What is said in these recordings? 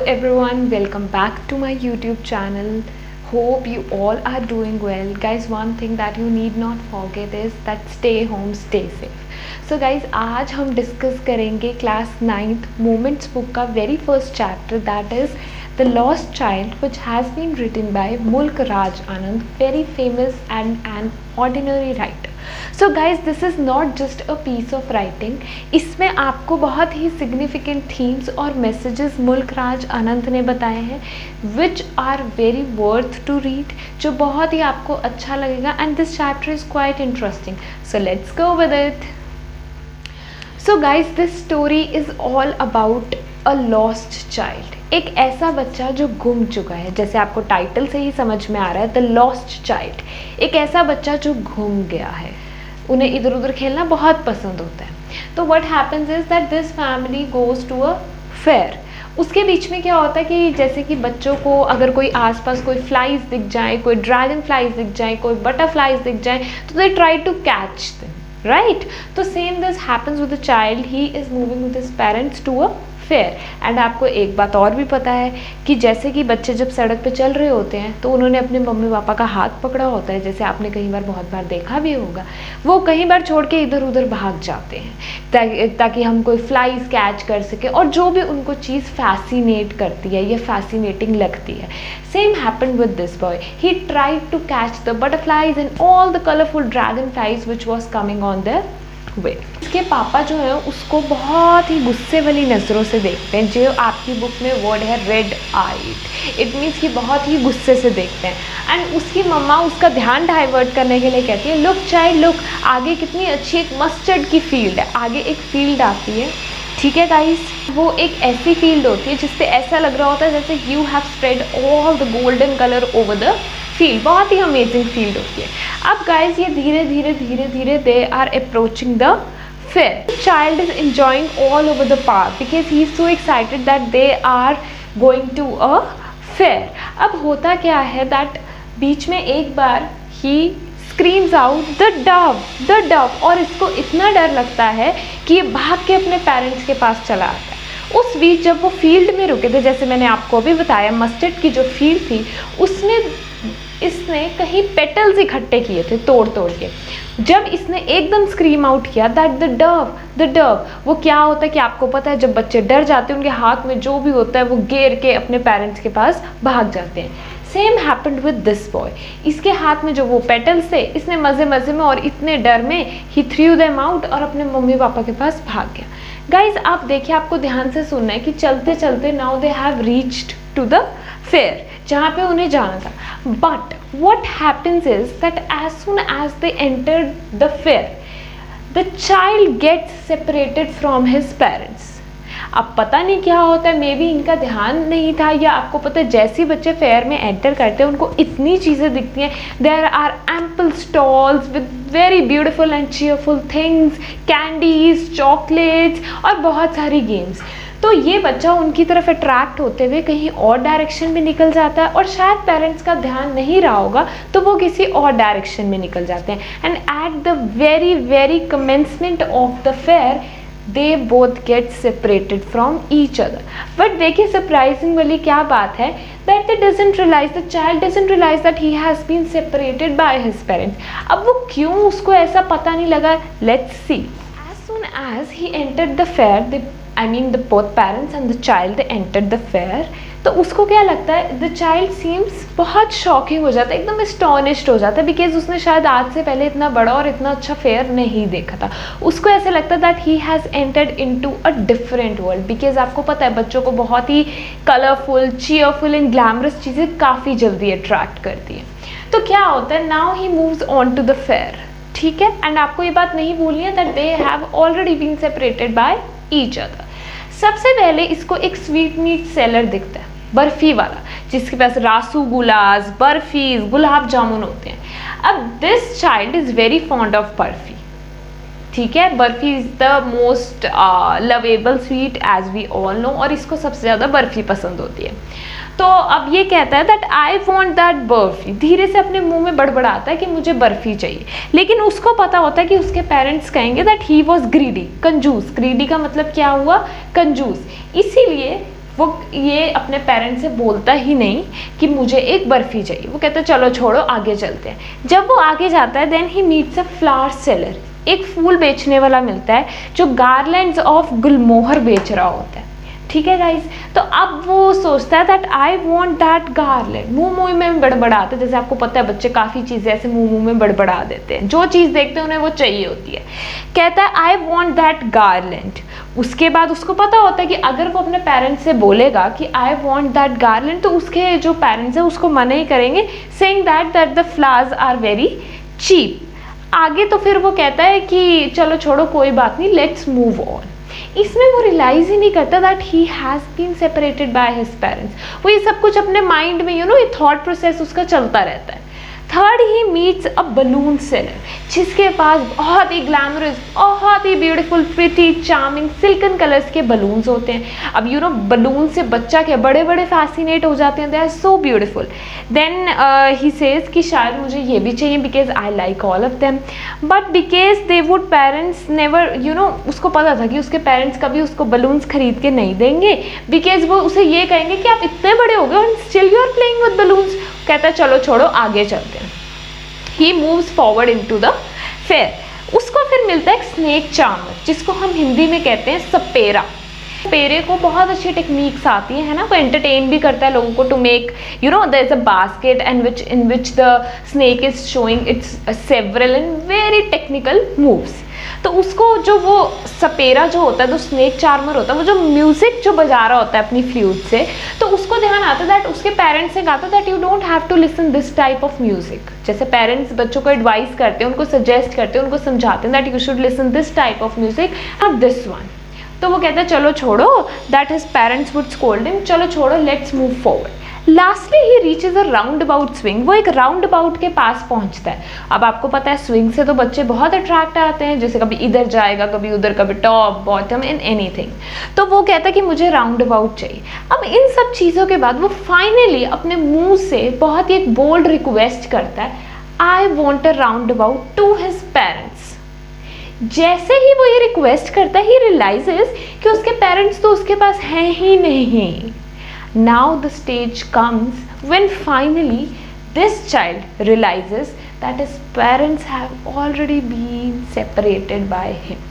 everyone, welcome back to my YouTube channel. Hope you all are doing well. Guys, one thing that you need not forget is that stay home, stay safe. So guys, आज हम discuss करेंगे class 9th moments book का very first chapter, that is The Lost Child, which has been written by Mulk Raj Anand, very famous and an ordinary writer. So guys, this is not just a piece of writing. इसमें आपको बहुत ही significant themes और messages मुल्क राज आनंद ने बताए हैं, which are very worth to read, जो बहुत ही आपको अच्छा लगेगा, and this chapter is quite interesting. So let's go with it. So guys, this story is all about a lost child. एक ऐसा बच्चा जो गुम चुका है, जैसे आपको टाइटल से ही समझ में आ रहा है, द लॉस्ट चाइल्ड। एक ऐसा बच्चा जो गुम गया है, उन्हें इधर उधर खेलना बहुत पसंद होता है। तो what happens is that this family goes to a fair. उसके बीच में क्या होता है कि जैसे कि बच्चों को अगर कोई आसपास कोई फ्लाइज दिख जाए, कोई ड्रैगन फ्लाइज दिख जाए, कोई बटरफ्लाइज दिख जाए, तो they try to catch them, right. तो same this happens with the child, he is moving with his parents to a fair. And आपको एक बात और भी पता है कि जैसे कि बच्चे जब सड़क पे चल रहे होते हैं तो उन्होंने अपने मम्मी पापा का हाथ पकड़ा होता है, जैसे आपने कई बार बहुत बार देखा भी होगा। वो कई बार छोड़ के इधर उधर भाग जाते हैं ताकि हम कोई फ्लाइज कैच कर सके, और जो भी उनको चीज़ फैसिनेट करती है या फैसिनेटिंग लगती है। Same happened with this boy, he tried to catch the butterflies and all the colourful dragon flies which was coming on their way. इसके पापा जो है उसको बहुत ही गुस्से वाली नज़रों से देखते हैं, जो आपकी बुक में वर्ड है रेड आइड, इट मीन्स कि बहुत ही गुस्से से देखते हैं। एंड उसकी मम्मा उसका ध्यान डाइवर्ट करने के लिए कहती है, लुक चाइल्ड लुक, आगे कितनी अच्छी एक मस्टर्ड की फील्ड है। आगे एक फील्ड आती है, ठीक है गाइस, वो एक ऐसी फील्ड होती है जिससे ऐसा लग रहा होता है जैसे you have spread all the golden colour over the field. बहुत ही अमेजिंग फील्ड होती है। अब गाइज ये धीरे धीरे they are approaching the fair. Child is enjoying all over the park because he is so excited that they are going to a fair. अब होता क्या है दैट बीच में एक बार he screams out the dove, और इसको इतना डर लगता है कि ये भाग के अपने पेरेंट्स के पास चला आता है। उस बीच जब वो फील्ड में रुके थे, जैसे मैंने आपको अभी बताया, मस्टर्ड की जो फील्ड थी उसमें इसने कहीं पेटल्स इकट्ठे किए थे तोड़ के। जब इसने एकदम स्क्रीम आउट किया दैट द डव, वो क्या होता है कि आपको पता है, जब बच्चे डर जाते हैं उनके हाथ में जो भी होता है वो घेर के अपने पेरेंट्स के पास भाग जाते हैं। Same happened with this boy, इसके हाथ में जो वो पेटल्स थे, इसने मज़े में और इतने डर में ही थ्रू देम आउट और अपने मम्मी पापा के पास भाग गया। गाइज आप देखिए, आपको ध्यान से सुनना है कि चलते चलते now they have reached to the fair, जहाँ पे उन्हें जाना था। But what happens is that as soon as they entered the fair, the child gets separated from his parents. अब पता नहीं क्या होता है, मे बी इनका ध्यान नहीं था, या आपको पता है जैसे ही बच्चे फेयर में एंटर करते हैं उनको इतनी चीज़ें दिखती हैं। There are ample stalls with very beautiful and cheerful things, candies, chocolates और बहुत सारी गेम्स। तो ये बच्चा उनकी तरफ अट्रैक्ट होते हुए कहीं और डायरेक्शन में निकल जाता है, और शायद पेरेंट्स का ध्यान नहीं रहा होगा तो वो किसी और डायरेक्शन में निकल जाते हैं। And at the very commencement of the fair they both get separated from each other. But देखिए सरप्राइजिंग वाली क्या बात है, that the child doesn't realise that he has been separated by his parents. अब वो क्यों, उसको ऐसा पता नहीं लगा। Let's see. As soon as he entered the fair, the both parents and the child they entered the fair, तो उसको क्या लगता है, द चाइल्ड सीम्स बहुत शॉकिंग हो जाता है, एकदम एस्टॉनिश्ड हो जाता है, बिकॉज उसने शायद आज से पहले इतना बड़ा और इतना अच्छा फेयर नहीं देखा था। उसको ऐसे लगता है that he has entered into a different world, because आपको पता है बच्चों को बहुत ही कलरफुल, चीयरफुल एंड ग्लैमरस चीज़ें काफ़ी जल्दी अट्रैक्ट करती हैं। तो क्या होता है, now he moves on to the fair, ठीक है। एंड आपको ये बात नहीं भूलनी है that they have already been separated by each other. सबसे पहले इसको एक स्वीट मीट सेलर दिखता है, बर्फ़ी वाला, जिसके पास रसगुल्लास, बर्फीज, गुलाब जामुन होते हैं। अब this child is very fond of barfi, ठीक है। Barfi is the most lovable sweet as we all know, और इसको सबसे ज़्यादा बर्फ़ी पसंद होती है। तो अब ये कहता है that I want that barfi, धीरे से अपने मुंह में बड़बड़ाता है कि मुझे बर्फ़ी चाहिए। लेकिन उसको पता होता है कि उसके पेरेंट्स कहेंगे दैट ही वॉज ग्रीडी, कंजूस। ग्रीडी का मतलब क्या हुआ, कंजूस। इसीलिए वो ये अपने पेरेंट्स से बोलता ही नहीं कि मुझे एक बर्फ़ी चाहिए, वो कहता है चलो छोड़ो आगे चलते हैं। जब वो आगे जाता है then he meets a flower seller, एक फूल बेचने वाला मिलता है जो गार्लैंड्स ऑफ गुलमोहर बेच रहा होता है। ठीक है गाइज, तो अब वो सोचता है that I want that garland, मुंह में बड़बड़ाते हैं। जैसे आपको पता है बच्चे काफ़ी चीज़ें ऐसे मुंह में बड़बड़ा देते हैं, जो चीज़ देखते हैं उन्हें वो चाहिए होती है। कहता है आई वॉन्ट दैट गार्लैंड। उसके बाद उसको पता होता है कि अगर वो अपने पेरेंट्स से बोलेगा कि आई वॉन्ट दैट गार्लैंड, तो उसके जो पेरेंट्स हैं उसको मना ही करेंगे, saying that the flowers are very cheap. आगे तो फिर वो कहता है कि चलो छोड़ो कोई बात नहीं, लेट्स मूव ऑन। इसमें वो रियलाइज ही नहीं करता that he has been separated by his parents. वो ये सब कुछ अपने माइंड में ये थॉट प्रोसेस उसका चलता रहता है। Third, he meets a balloon seller, जिसके पास बहुत ही ग्लैमरस, बहुत ही beautiful, pretty, charming, silken colours के बलून्स होते हैं। अब बलून से बच्चा क्या बड़े बड़े फैसिनेट हो जाते हैं, they are so beautiful. Then he says कि शायद मुझे ये भी चाहिए because I like all of them, but because they would parents never उसको पता था कि उसके पेरेंट्स कभी उसको बलून्स खरीद के नहीं देंगे, बिकॉज वो उसे ये कहेंगे कि आप इतने बड़े हो गए और still you are playing with balloons. कहता है चलो छोड़ो आगे चलते हैं। He moves forward into the fair. उसको फिर मिलता है एक स्नेक चार्मर, जिसको हम हिंदी में कहते हैं सपेरा। सपेरे को बहुत अच्छी टेक्निक्स आती है ना, वो एंटरटेन भी करता है लोगों को to make there is a basket and in which the snake is showing its several and very technical moves. तो उसको जो वो सपेरा जो होता है, जो स्नेक चार्मर होता है, वो जो म्यूजिक जो बजा रहा होता है अपनी फ्लूट से, तो उसको ध्यान आता है दैट उसके पेरेंट्स ने कहा था that you don't have to listen this type of music. जैसे पेरेंट्स बच्चों को एडवाइस करते हैं, उनको सजेस्ट करते हैं, उनको समझाते हैं that you should listen this type of music, not this one. तो वो कहता है चलो छोड़ो, that his parents would scold him, चलो छोड़ो let's move forward. Lastly he reaches a round about swing, वो एक राउंड अबाउट के पास पहुंचता है। अब आपको पता है स्विंग से तो बच्चे बहुत अट्रैक्ट आते हैं, जैसे कभी इधर जाएगा कभी उधर, कभी टॉप बॉटम इन एनीथिंग। तो वो कहता है कि मुझे राउंड अबाउट चाहिए। अब इन सब चीज़ों के बाद वो फाइनली अपने मुंह से बहुत ही एक बोल्ड रिक्वेस्ट करता है, I want a round about to his parents. जैसे ही वो ये रिक्वेस्ट करता है, ही रियलाइजेस कि उसके पेरेंट्स तो उसके पास हैं ही नहीं। Now the stage comes when finally this child realizes that his parents have already been separated by him.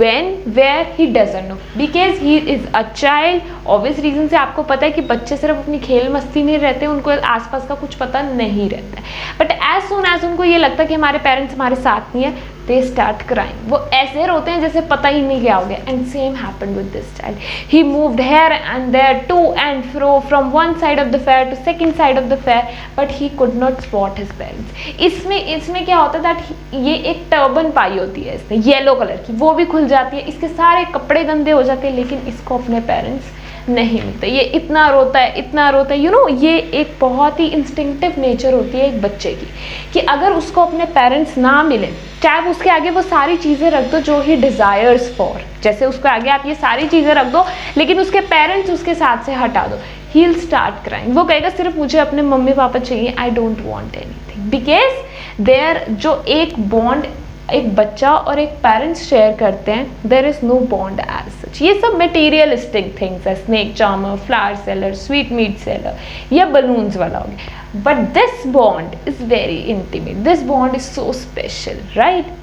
When, where, he doesn't know, because he is a child. Obvious reason से आपको पता है कि बच्चे सिर्फ अपनी खेल मस्ती में रहते हैं, उनको आसपास का कुछ पता नहीं रहता है। बट एज सुन एज उनको ये लगता है कि हमारे पेरेंट्स हमारे साथ नहीं है, दे स्टार्ट क्राइंग। वो ऐसे रोते हैं जैसे पता ही नहीं क्या हो गया। And same happened with this child. He moved here and there to and fro from one side of the fair to second side of the fair, but he could not spot his parents. इसमें क्या होता है that ये एक turban पाई होती है इसने yellow colour की, वो भी खुल जाती है, इसके सारे कपड़े गंदे हो जाते हैं, लेकिन इसको अपने पेरेंट्स नहीं मिलते। ये इतना रोता है, इतना रोता है। ये एक बहुत ही इंस्टिंक्टिव नेचर होती है एक बच्चे की, कि अगर उसको अपने पेरेंट्स ना मिले, चाहे उसके आगे वो सारी चीज़ें रख दो जो ही डिज़ायर्स फॉर, जैसे उसके आगे आप ये सारी चीज़ें रख दो लेकिन उसके पेरेंट्स उसके साथ से हटा दो, ही विल स्टार्ट क्राइंग। वो कहेगा सिर्फ मुझे अपने मम्मी पापा चाहिए, I don't want anything, because there जो एक बॉन्ड एक बच्चा और एक पेरेंट्स शेयर करते हैं, there is no bond as such. ये सब मटेरियलिस्टिक थिंग्स है, snake charmer, flower seller, sweet meat seller, या बलून्स वाला हो गया, but this bond is very intimate, this bond is so special, right?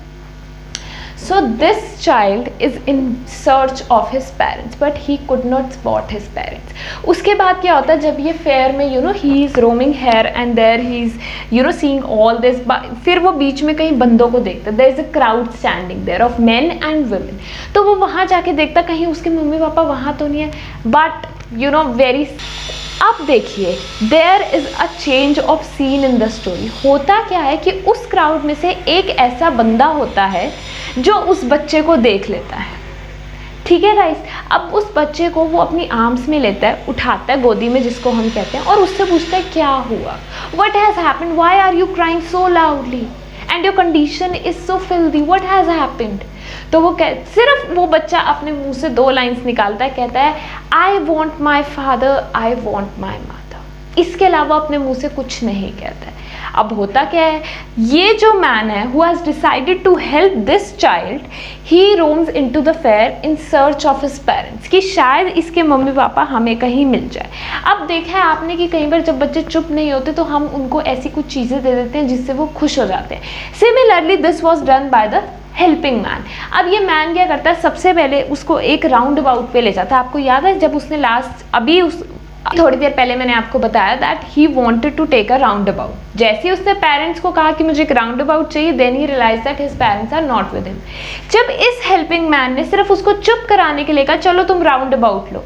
So this child is in search of his parents, but he could not spot his parents. उसके बाद क्या होता है, जब ये फेयर में he is roaming here and there, he is seeing all this, फिर वो बीच में कहीं बंदों को देखता है, there is a crowd standing there of men and women. तो वो वहाँ जाके देखता कहीं उसके मम्मी पापा वहाँ तो नहीं है, but very. अब देखिए, there is a change of scene in the story. होता क्या है कि उस क्राउड में से एक ऐसा बंदा होता है जो उस बच्चे को देख लेता है, ठीक है गाइस? अब उस बच्चे को वो अपनी आर्म्स में लेता है, उठाता है गोदी में, जिसको हम कहते हैं, और उससे पूछता है क्या हुआ, what has happened, why are you crying so loudly and your condition is so filthy, what has happened? तो वो सिर्फ वो बच्चा अपने मुंह से 2 लाइन्स निकालता है, कहता है I want my father, I want my mother. इसके अलावा अपने मुंह से कुछ नहीं कहता है। अब होता क्या है, ये जो मैन है who has decided to help this child, he roams into the fair in search of his parents, कि शायद इसके मम्मी पापा हमें कहीं मिल जाए। अब देखा है आपने कि कई बार जब बच्चे चुप नहीं होते तो हम उनको ऐसी कुछ चीज़ें दे देते हैं जिससे वो खुश हो जाते हैं। Similarly this was done by the helping man. अब ये मैन क्या करता है, सबसे पहले उसको एक राउंड अबाउट पे ले जाता है। आपको याद है जब उसने थोड़ी देर पहले मैंने आपको बताया that he wanted to take a round about. जैसे ही उसने पेरेंट्स को कहा कि मुझे एक राउंड अबाउट चाहिए, then he realise that his parents are not with him. जब इस हेल्पिंग मैन ने सिर्फ उसको चुप कराने के लिए कहा चलो तुम राउंड अबाउट लो,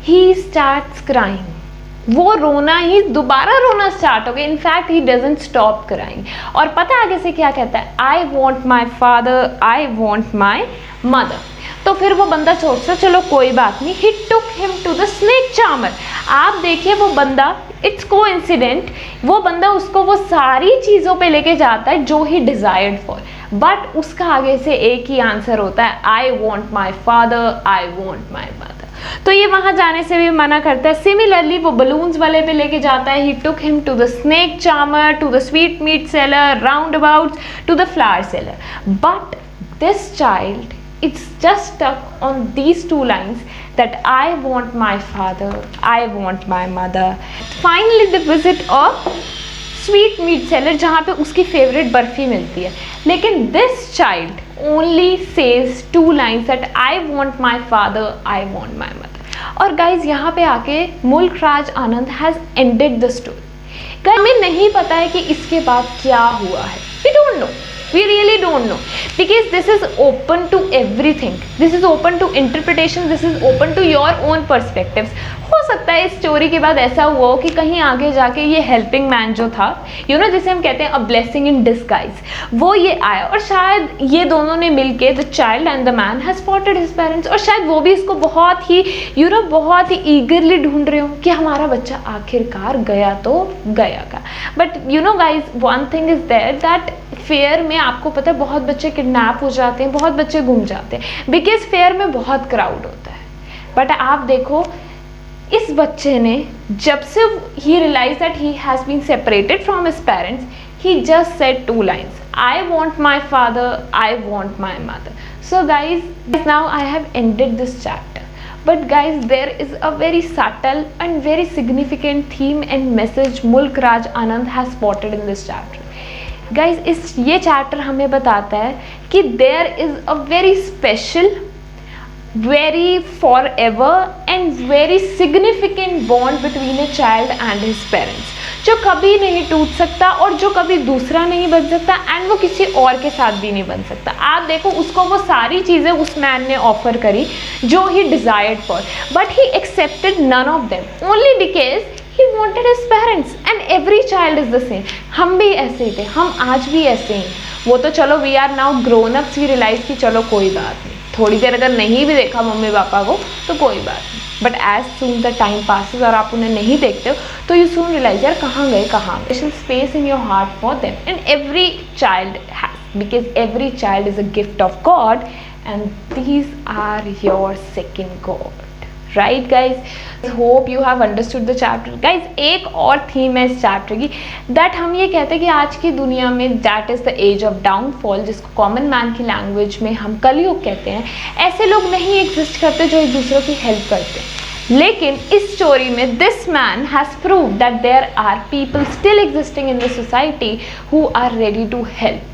ही स्टार्ट्स क्राइंग। वो रोना ही दोबारा रोना स्टार्ट हो गया। In fact he doesn't stop crying. और पता आगे से क्या कहता है, I want my father, I want my mother. तो फिर वो बंदा सोचता चलो कोई बात नहीं, he took him to the snake charmer. आप देखिए वो बंदा, इट्स कोइंसिडेंट, वो बंदा उसको वो सारी चीज़ों पे लेके जाता है जो ही डिजायर्ड फॉर, बट उसका आगे से एक ही आंसर होता है, I want my father, I want my mother. तो ये वहां जाने से भी मना करता है। सिमिलरली वो बलून्स वाले पे लेके जाता है, he took him to the snake charmer, to the sweet meat seller, round about, to the flower seller. But this child, it's just stuck on these two lines that I want my father, I want my mother. Finally they visit a sweet meat seller जहाँ पे उसकी favourite barfi मिलती है। लेकिन this child only says two lines that I want my father, I want my mother. और guys यहाँ पे आके मुल्क Raj Anand has ended the story. हमें नहीं पता है कि इसके बाद क्या हुआ है, we don't know. We really don't know because this is open to everything. This is open to interpretation. This is open to your own perspectives. हो सकता है इस स्टोरी के बाद ऐसा हुआ हो कि कहीं आगे जाके ये हेल्पिंग मैन जो था, जिसे हम कहते हैं अ ब्लेसिंग इन डिस्गाइज, वो ये आया और शायद ये दोनों ने मिलके, the child and the man has spotted his parents, और शायद वो भी इसको बहुत ही बहुत ही ईगरली ढूंढ रहे हो कि हमारा बच्चा आखिरकार गया तो गया का। But guys, one thing is there that fair में आपको पता है बहुत बच्चे किडनैप हो जाते हैं, बहुत बच्चे गुम जाते हैं, बिकॉज फेयर में बहुत क्राउड होता है। बट आप देखो इस बच्चे ने जब से he realise that he has been separated from his parents, he just said two lines, I want my father, I want my mother. So guys, now I have ended this chapter, but guys, there is a very subtle and very significant theme and message Mulk Raj Anand has spotted in this chapter. Guys, ये chapter हमें बताता है कि there is a very special, very forever and very significant bond between a child and his parents, जो कभी नहीं टूट सकता और जो कभी दूसरा नहीं बन सकता, एंड वो किसी और के साथ भी नहीं बन सकता. आप देखो, उसको वो सारी चीज़ें उस मैन ने ऑफर करी जो he desired for, but he accepted none of them only because he wanted his parents, and every child is the same. हम भी ऐसे ही थे, हम आज भी ऐसे ही. वो तो चलो we are now grown ups, we realize कि चलो कोई बात नहीं, थोड़ी देर अगर नहीं भी देखा मम्मी पापा को तो कोई बात नहीं, but as soon the time passes और आप उन्हें नहीं देखते हो तो यू सून रियलाइज यार कहाँ गए. Special space in your heart for them, and every child has, because every child is a gift of God, and these are your second God. Right guys, hope you have understood the chapter. Guys, एक और theme है इस chapter की, that हम ये कहते हैं कि आज की दुनिया में that is the age of downfall, जिसको कॉमन मैन की लैंग्वेज में हम कलयुग कहते हैं. ऐसे लोग नहीं एग्जिस्ट करते जो एक दूसरे की हेल्प करते हैं, लेकिन इस स्टोरी में this man has proved that there are people still existing in the society who are ready to help.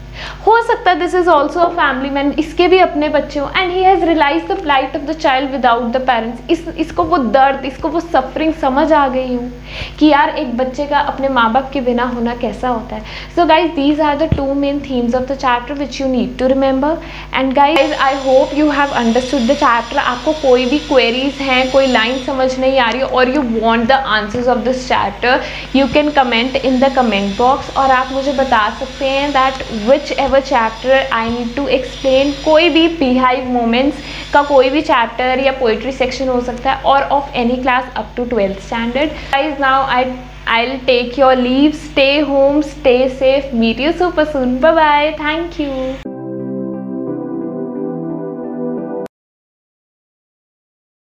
हो सकता है this is also a family man, इसके भी अपने बच्चे हो, and he has realise the plight of the child without the parents. इसको वो दर्द, इसको वो सफरिंग समझ आ गई हूँ कि यार एक बच्चे का अपने माँ बाप के बिना होना कैसा होता है. So guys, these are the two main themes of the chapter which you need to remember. And guys, I hope you have understood the chapter. आपको कोई भी क्वेरीज हैं, कोई लाइन समझ नहीं आ रही और you want the answers of this chapter, you can comment in the comment box, और आप मुझे बता सकते हैं that whichever chapter I need to explain. कोई भी बिहाइव मोमेंट्स का कोई भी चैप्टर या पोइट्री सेक्शन हो सकता है, और of any class up to 12th standard. Guys, now I'll take your leave. Stay home, stay safe. Meet you super soon. Bye bye. Thank you.